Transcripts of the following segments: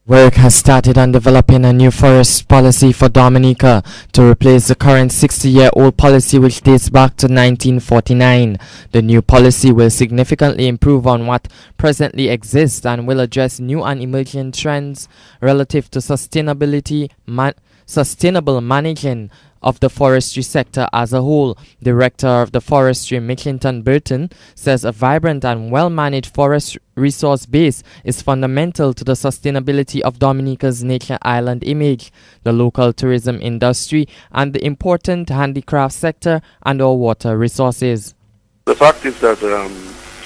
Work has started on developing a new forest policy for Dominica to replace the current 60-year-old policy which dates back to 1949. The new policy will significantly improve on what presently exists and will address new and emerging trends relative to sustainable managing of the forestry sector as a whole. Director of the Forestry, Micklington Burton, says a vibrant and well-managed forest resource base is fundamental to the sustainability of Dominica's nature island image, the local tourism industry, and the important handicraft sector and our water resources. The fact is that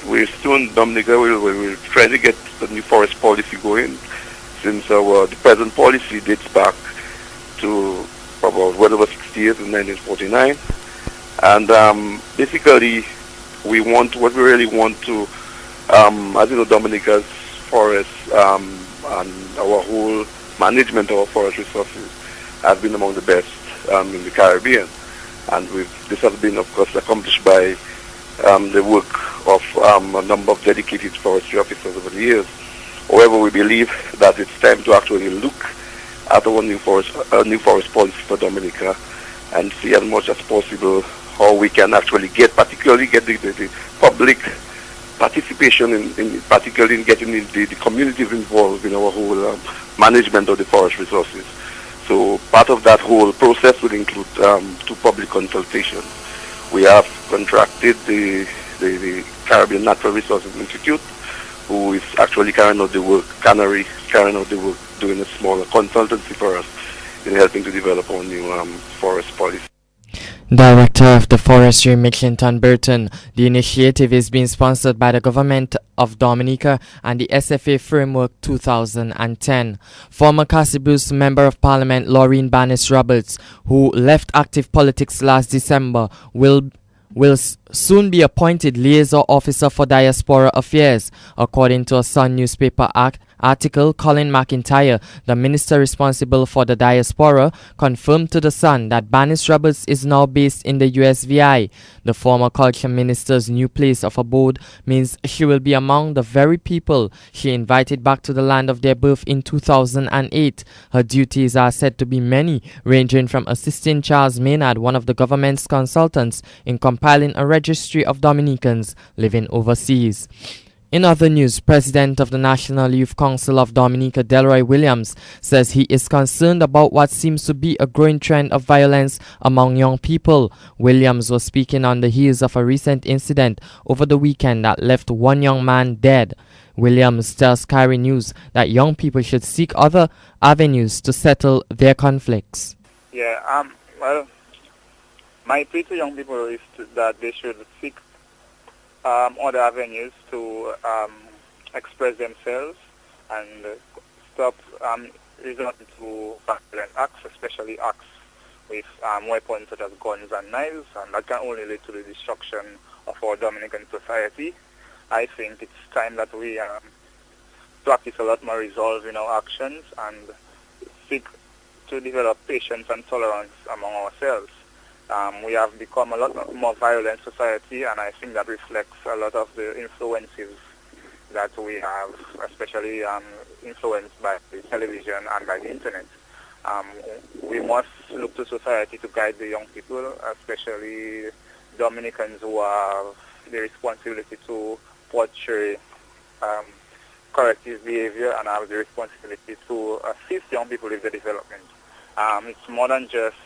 we're still in Dominica, we're trying to get the new forest policy going, since the present policy dates back to about well over 60 years in 1949, and basically what we really want to, as you know, Dominica's forests and our whole management of our forest resources has been among the best in the Caribbean, and this has been, of course, accomplished by the work of a number of dedicated forestry officers over the years. However, we believe that it's time to actually look at our new forest policy for Dominica and see as much as possible how we can actually particularly get the public participation particularly in getting the communities involved in our whole management of the forest resources. So part of that whole process will include two public consultations. We have contracted the Caribbean Natural Resources Institute, who is actually carrying out the work, doing a smaller consultancy for us in helping to develop our new forest policy. Director of the Forestry, Micklington Burton, the initiative is being sponsored by the Government of Dominica and the SFA Framework 2010. Former Cassibus Member of Parliament Laureen Bannis Roberts, who left active politics last December, will soon be appointed liaison officer for diaspora affairs. According to a Sun newspaper article, Colin McIntyre, the minister responsible for the diaspora, confirmed to the Sun that Bannis Roberts is now based in the USVI. The former culture minister's new place of abode means she will be among the very people she invited back to the land of their birth in 2008. Her duties are said to be many, ranging from assisting Charles Maynard, one of the government's consultants, in compiling a registry of Dominicans living overseas. In other news, President of the National Youth Council of Dominica, Delroy Williams, says he is concerned about what seems to be a growing trend of violence among young people. Williams was speaking on the heels of a recent incident over the weekend that left one young man dead. Williams tells Kairi News that young people should seek other avenues to settle their conflicts. Well, my plea to young people is that they should seek other avenues to express themselves and stop resorting to violent acts, especially acts with weapons such as guns and knives, and that can only lead to the destruction of our Dominican society. I think it's time that we practice a lot more resolve in our actions and seek to develop patience and tolerance among ourselves. We have become a lot more violent society, and I think that reflects a lot of the influences that we have, especially influenced by the television and by the internet. We must look to society to guide the young people, especially Dominicans who have the responsibility to portray corrective behavior and have the responsibility to assist young people with the development. It's more than just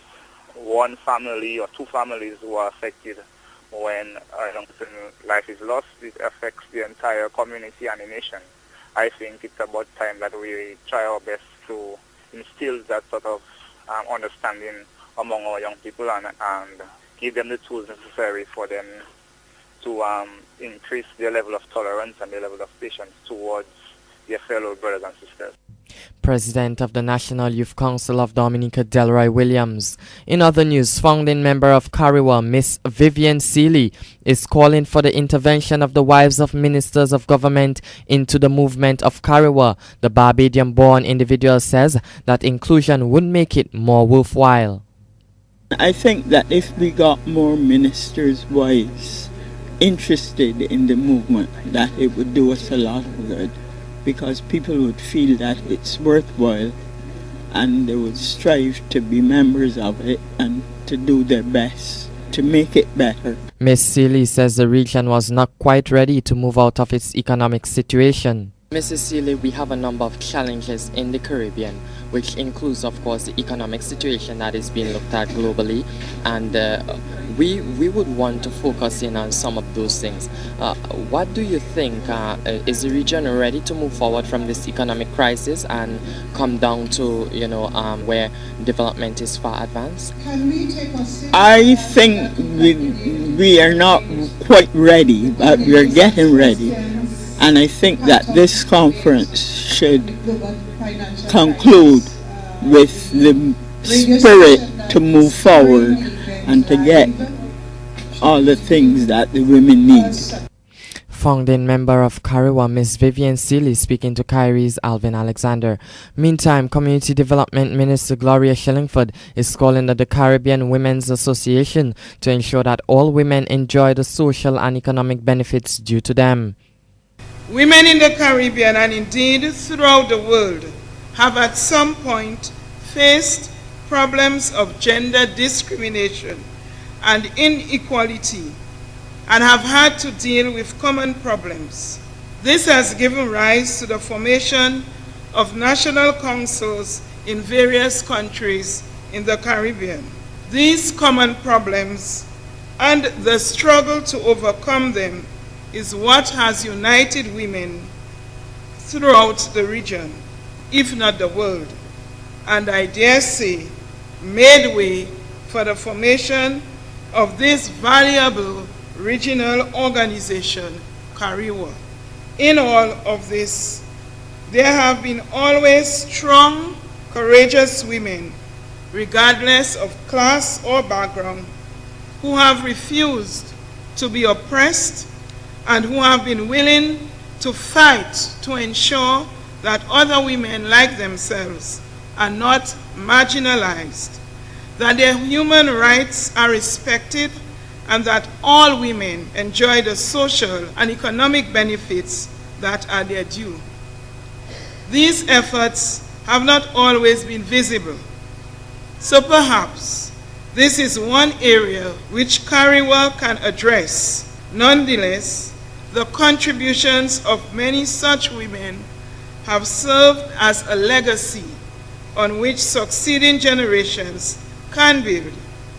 one family or two families who are affected when a young person's life is lost. It affects the entire community and the nation. I think it's about time that we try our best to instill that sort of understanding among our young people and give them the tools necessary for them to increase their level of tolerance and their level of patience towards their fellow brothers and sisters. President of the National Youth Council of Dominica, Delroy Williams. In other news, founding member of Kariwa, Miss Vivian Seeley, is calling for the intervention of the wives of ministers of government into the movement of Kariwa. The Barbadian-born individual says that inclusion would make it more worthwhile. I think that if we got more ministers' wives interested in the movement, that it would do us a lot of good. because people would feel that it's worthwhile and they would strive to be members of it and to do their best to make it better. Ms. Seeley says the region was not quite ready to move out of its economic situation. Mrs. Seeley, we have a number of challenges in the Caribbean, which includes, of course, the economic situation that is being looked at globally, and we would want to focus in on some of those things. What do you think? Is the region ready to move forward from this economic crisis and come down to, where development is far advanced? I think we are not quite ready, but we are getting ready. And I think that this conference should conclude with the spirit to move forward and to get all the things that the women need. Founding member of Kariwa, Ms. Vivian Seeley, speaking to Kairi's Alvin Alexander. Meantime, Community Development Minister Gloria Shillingford is calling on the Caribbean Women's Association to ensure that all women enjoy the social and economic benefits due to them. Women in the Caribbean and indeed throughout the world have at some point faced problems of gender discrimination and inequality and have had to deal with common problems. This has given rise to the formation of national councils in various countries in the Caribbean. These common problems and the struggle to overcome them is what has united women throughout the region, if not the world, and I dare say made way for the formation of this valuable regional organization, Kariwa. In all of this, there have been always strong, courageous women, regardless of class or background, who have refused to be oppressed and who have been willing to fight to ensure that other women like themselves are not marginalized, that their human rights are respected, and that all women enjoy the social and economic benefits that are their due. These efforts have not always been visible, so perhaps this is one area which Kariwa can address. Nonetheless, the contributions of many such women have served as a legacy on which succeeding generations can build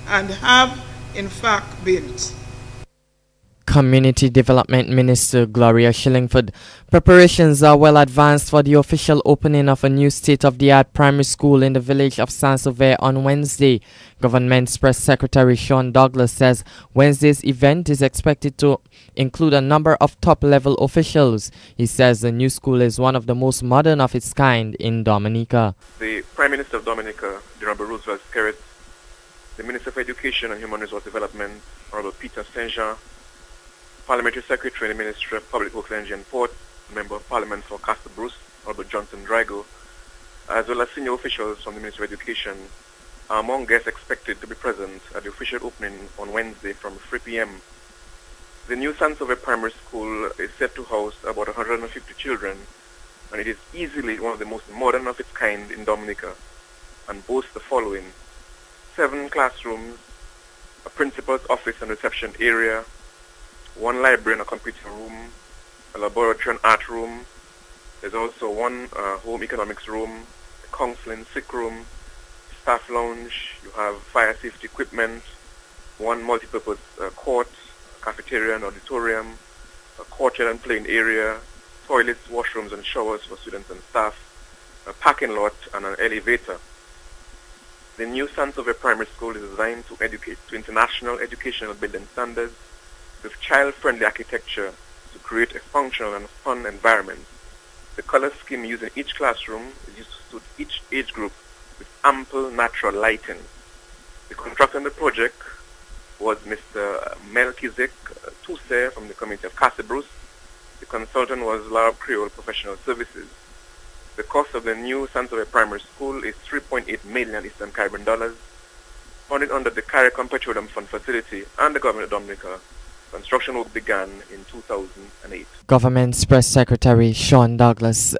and have in fact built. Community Development Minister Gloria Shillingford. Preparations are well advanced for the official opening of a new state-of-the-art primary school in the village of Saint-Sauveur on Wednesday. Government Press Secretary Sean Douglas says Wednesday's event is expected to include a number of top-level officials. He says the new school is one of the most modern of its kind in Dominica. The Prime Minister of Dominica, Honorable Roosevelt Skerrit, the Minister for Education and Human Resource Development, Honorable Peter St. Jean, Parliamentary Secretary in the Ministry of Public Works, Energy and Port, Member of Parliament for Castle Bruce, Honorable Johnson Drago, as well as senior officials from the Ministry of Education, are among guests expected to be present at the official opening on Wednesday from 3 p.m. The new Saint-Sauveur Primary School is set to house about 150 children, and it is easily one of the most modern of its kind in Dominica, and boasts the following: 7 classrooms, a principal's office and reception area, 1 library and a computer room, a laboratory and art room. There's also 1 home economics room, a counseling sick room, staff lounge. You have fire safety equipment, 1 multi-purpose court, cafeteria and auditorium, a courtyard and playing area, toilets, washrooms and showers for students and staff, a parking lot and an elevator. The new Saint-Sauveur Primary School is designed to educate to international educational building standards with child-friendly architecture to create a functional and fun environment. The color scheme used in each classroom is used to suit each age group with ample natural lighting. The contractor on the project was Mr. Melchizedek Toussaint from the community of Castle Bruce. The consultant was Laura Creole Professional Services. The cost of the new Saint-Sauveur Primary School is $3.8 million Eastern Caribbean dollars, funded under the Caricom Petroleum Fund facility and the Government of Dominica, Construction work began in 2008. Government's Press Secretary Sean Douglas.